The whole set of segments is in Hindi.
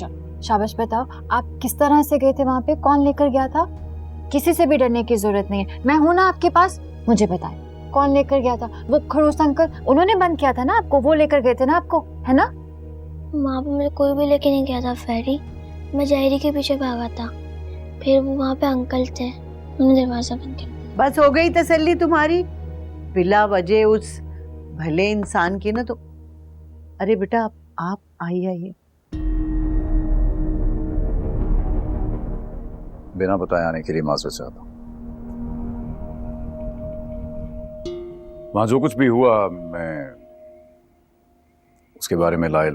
चलो शाबाश, बताओ आप किस तरह से गए थे वहां पे, कौन लेकर गया था? किसी से भी डरने की जरूरत नहीं है, मैं हूं ना आपके पास। मुझे बताएं कौन लेकर गया था? वो खड़ूस अंकल, उन्होंने बंद किया था ना आपको, वो लेकर गए थे ना आपको, है ना? वहाँ पे मुझे कोई भी लेके नहीं गया था फेरी, मैं जहरी के पीछे भागा था। फिर वो वहाँ पे अंकल थे, उन्होंने दरवाजा बंद कर दिया। बस हो गई तसल्ली तुम्हारी बिला वजह उस भले इंसान की ना? तो अरे बेटा आप आइए। बिना बताए आने के लिए माजरत चाहता हूँ। वहां जो कुछ भी हुआ मैं उसके बारे में लाइल।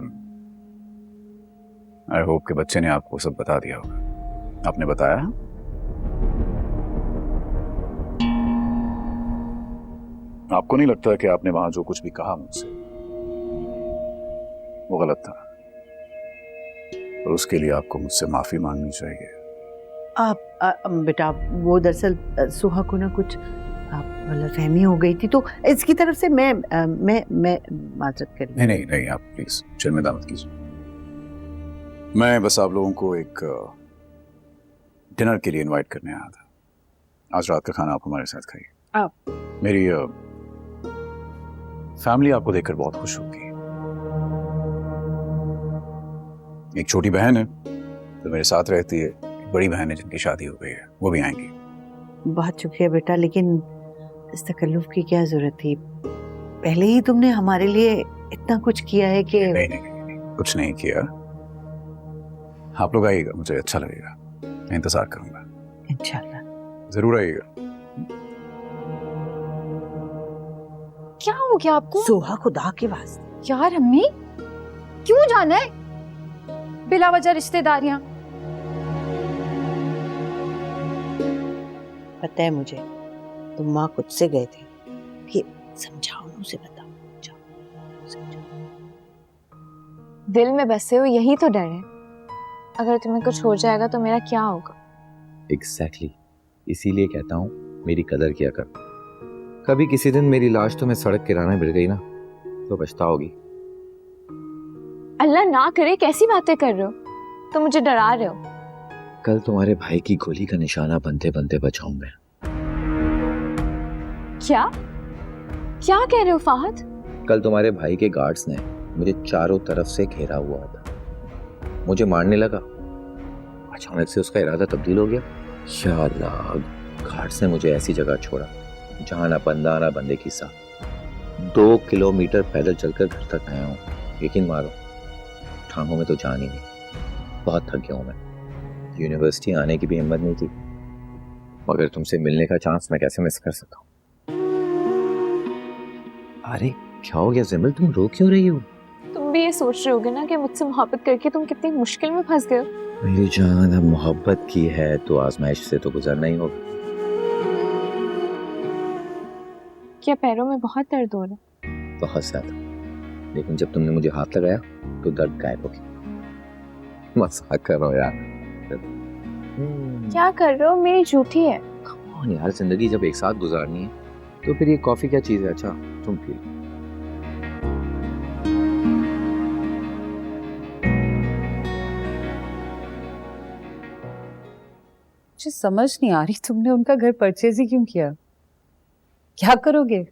आई होप के बच्चे ने आपको सब बता दिया होगा। आपने बताया? आपको नहीं लगता कि आपने वहां जो कुछ भी कहा मुझसे वो गलत था? और उसके लिए आपको मुझसे माफी मांगनी चाहिए। बेटा वो दरअसल सुहा को ना कुछ गलतफहमी हो गई थी, तो इसकी तरफ से मैं माजरत कर। नहीं आप प्लीज शर्मिंदा मत कीजिए। मैं बस आप लोगों को एक डिनर के लिए इनवाइट करने आया था। आज रात का खाना आप हमारे साथ खाइए। मेरी फैमिली आपको देखकर बहुत खुश होगी। एक छोटी बहन है तो मेरे साथ रहती है, एक बड़ी बहन है जिनकी शादी हो गई है, वो भी आएंगी। बहुत शुक्रिया बेटा, लेकिन इस तकल्लुफ की क्या जरूरत थी? पहले ही तुमने हमारे लिए इतना कुछ किया है कि नहीं, कुछ नहीं किया। आप लोग आइएगा, मुझे अच्छा लगेगा, मैं इंतजार करूंगा। इंशाल्लाह जरूर आइएगा। क्या हो गया आपको? सोहा खुदा के वास्ते। यार अम्मी, क्यों जाना है बिला वजह रिश्तेदारियां? पता है मुझे, तुम माँ खुद से गए थे कि समझाओ ना उसे, बताओ दिल में बसे हो यही तो डर है। अगर तुम्हें कुछ हो जाएगा तो मेरा क्या होगा? एग्जैक्टली, इसीलिए कहता हूँ मेरी कदर किया कर। कभी किसी दिन मेरी लाश तुम्हें सड़क किराने मिल गई ना तो पछताओगी। अल्लाह ना करे, कैसी बातें कर रहे हो? तुम मुझे डरा रहे हो। कल तुम्हारे भाई की गोली का निशाना बनते बनते बचाऊं मैं। क्या कह रहे हो फाहद? कल तुम्हारे भाई के गार्ड्स ने मुझे चारों तरफ से घेरा हुआ था, मुझे मारने लगा। अचानक से उसका इरादा तब्दील हो गया। या अल्लाह, गार्ड्स ने मुझे ऐसी जगह छोड़ा जहां ना बंदा ना बंदे की साथ। 2 किलोमीटर पैदल चलकर घर तक आया हूँ। यकीन मारो, टांगों में तो जान ही नहीं। बहुत थक गया हूँ मैं। यूनिवर्सिटी आने की भी हिम्मत नहीं थी, मगर तुमसे मिलने का चांस मैं कैसे मिस कर सकता हूँ? अरे क्या हो गया जिमल, तुम रो क्यों रही हो? तुम भी ये सोच रहे होगे ना कि मुझसे मोहब्बत करके तुम कितनी मुश्किल में फंस गए हो। मेरी जान, अब मोहब्बत की है तो आजमाइश से तो गुजरना ही होगा। क्या पैरों में बहुत दर्द हो रहा है? बहुत ज्यादा, लेकिन जब तुमने मुझे हाथ लगाया तो दर्द गायब हो गया। मजाक कर रहा हो यार। क्या कर रहे हो? मेरी झूठी है। कौन यार, जिंदगी जब एक साथ गुजारनी है तो फिर ये कॉफी क्या चीज है? अच्छा तुम पी लो। मुझे समझ नहीं आ रही, तुमने उनका घर परचेज ही क्यों किया? क्या करोगे?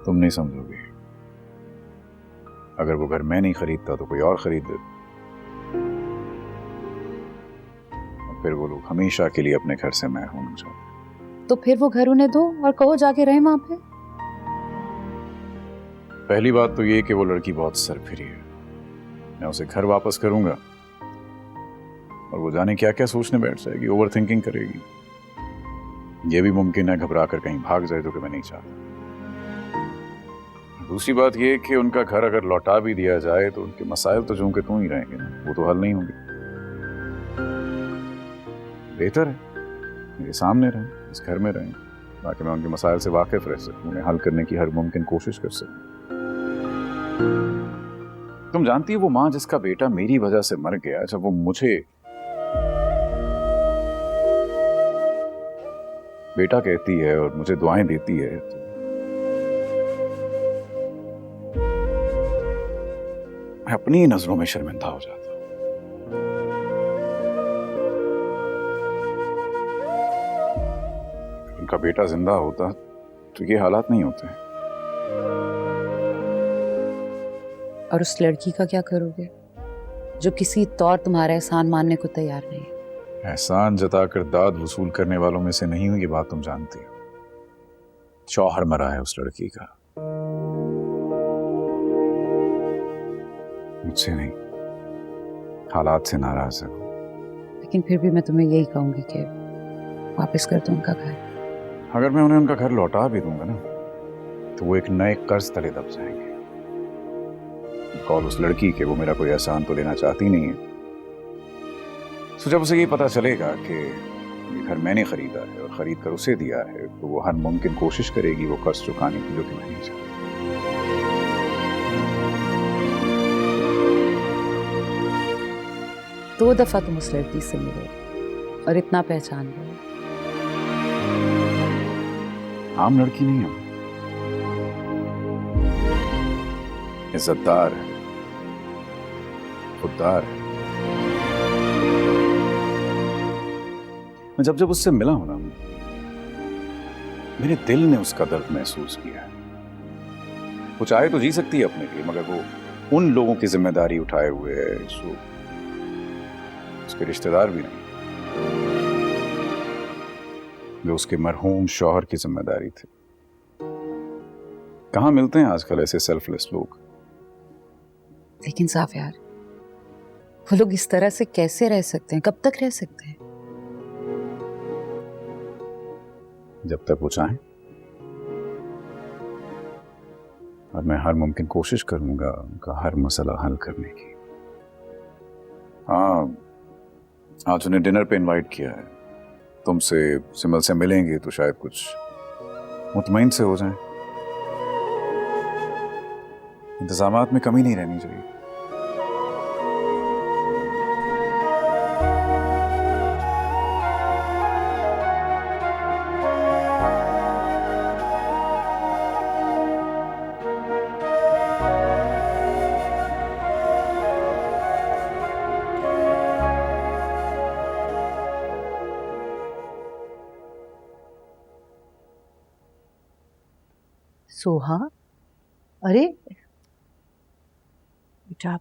तुम नहीं समझोगे। अगर वो घर मैं नहीं खरीदता तो कोई और खरीद दे, और फिर वो लोग हमेशा के लिए अपने घर से महरूम हो जाते। तो फिर वो घर उन्हें दो और कहो जाके रहे वहां पे। पहली बात तो ये कि वो लड़की बहुत सरफिरी है। मैं उसे घर वापस करूंगा और वो जाने क्या क्या सोचने बैठ जाएगी, ओवर थिंकिंग करेगी। ये भी मुमकिन है घबरा कर कहीं भाग जाए, जो कि मैं नहीं चाहता। दूसरी बात ये कि उनका घर अगर लौटा भी दिया जाए तो उनके मसाइल तो जो के त्यों ही रहेंगे ना, वो तो हल नहीं होंगे। बेहतर है मेरे सामने रहें, इस घर में रहें, ताकि मैं उनके मसाइल से वाकिफ रह सकूं, उन्हें हल करने की हर मुमकिन कोशिश कर सकूं। तुम जानती है वो माँ जिसका बेटा मेरी वजह से मर गया, जब वो मुझे बेटा कहती है और मुझे दुआएं देती है, तो मैं अपनी नजरों में शर्मिंदा हो जाता हूं। उनका बेटा जिंदा होता तो ये हालात नहीं होते। और उस लड़की का क्या करोगे जो किसी तौर तुम्हारा एहसान मानने को तैयार नहीं है? एहसान जताकर दाद वसूल करने वालों में से नहीं हूं, ये बात तुम जानती हो। शौहर मरा है उस लड़की का, मुझसे नहीं, हालात से नाराज है। लेकिन फिर भी मैं तुम्हें यही कहूंगी कि वापस कर दो उनका घर। अगर मैं उन्हें उनका घर लौटा भी दूंगा ना, तो वो एक नए कर्ज तले दब जाएंगे। कॉल उस लड़की के वो मेरा कोई एहसान तो लेना चाहती नहीं है। तो जब उसे ये पता चलेगा कि ये घर मैंने खरीदा है और खरीद कर उसे दिया है, तो वो हर मुमकिन कोशिश करेगी वो कर्ज चुकाने की, जो कि मैं नहीं चाहता। 2 दफा तुम उस लड़की से मिले और इतना पहचान गए। आम लड़की नहीं है, इज्जतदार है, खुददार है। मैं जब जब उससे मिला हूं ना, मेरे दिल ने उसका दर्द महसूस किया है। वो चाहे तो जी सकती है अपने लिए, मगर वो उन लोगों की जिम्मेदारी उठाए हुए है जो उसके रिश्तेदार भी नहीं, जो उसके मरहूम शौहर की जिम्मेदारी थी। कहां मिलते हैं आजकल ऐसे सेल्फलेस लोग। लेकिन साफ यार, वो लोग इस तरह से कैसे रह सकते हैं? कब तक रह सकते हैं? जब तक वो चाहें। और मैं हर मुमकिन कोशिश करूंगा उनका हर मसला हल करने की। हाँ, आज उन्हें डिनर पे इनवाइट किया है। तुमसे सिमल से मिलेंगे तो शायद कुछ मुतमईन से हो जाए। इंतजामात में कमी नहीं रहनी चाहिए। सोहा, अरे बेटा,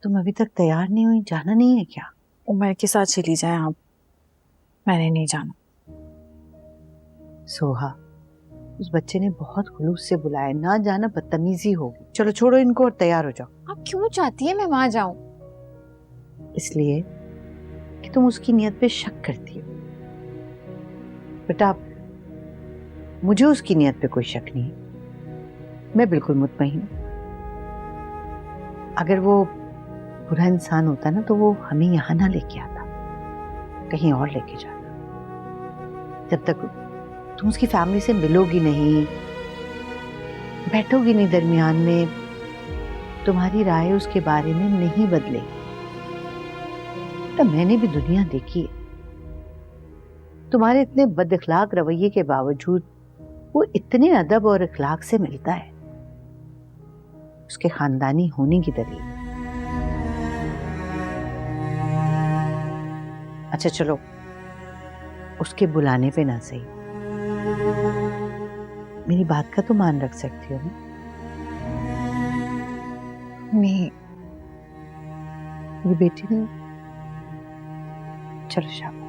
तुम अभी तक तैयार नहीं हुई, जाना नहीं है क्या? उमर के साथ चली जाए आप, मैंने नहीं जाना। सोहा, उस बच्चे ने बहुत खुलूस से बुलाया, ना जाना बदतमीजी होगी। चलो छोड़ो इनको और तैयार हो जाओ। आप क्यों चाहती है मैं वहां जाऊं? इसलिए कि तुम उसकी नियत पे शक करती हो। बेटा, मुझे उसकी नियत पे कोई शक नहीं है, मैं बिल्कुल मुतमईन हूं। अगर वो बुरा इंसान होता ना, तो वो हमें यहां ना लेके आता, कहीं और लेके जाता। जब तक तुम उसकी फैमिली से मिलोगी नहीं, बैठोगी नहीं दरमियान में, तुम्हारी राय उसके बारे में नहीं बदलेगी। तो मैंने भी दुनिया देखी है। तुम्हारे इतने बदअखलाक रवैये के बावजूद वो इतने अदब और अखलाक से मिलता है, उसके खानदानी होने की दलील। अच्छा चलो, उसके बुलाने पे ना सही, मेरी बात का तो मान रख सकती हो ना? नहीं, मेरी बेटी ने, चलो शाबाश।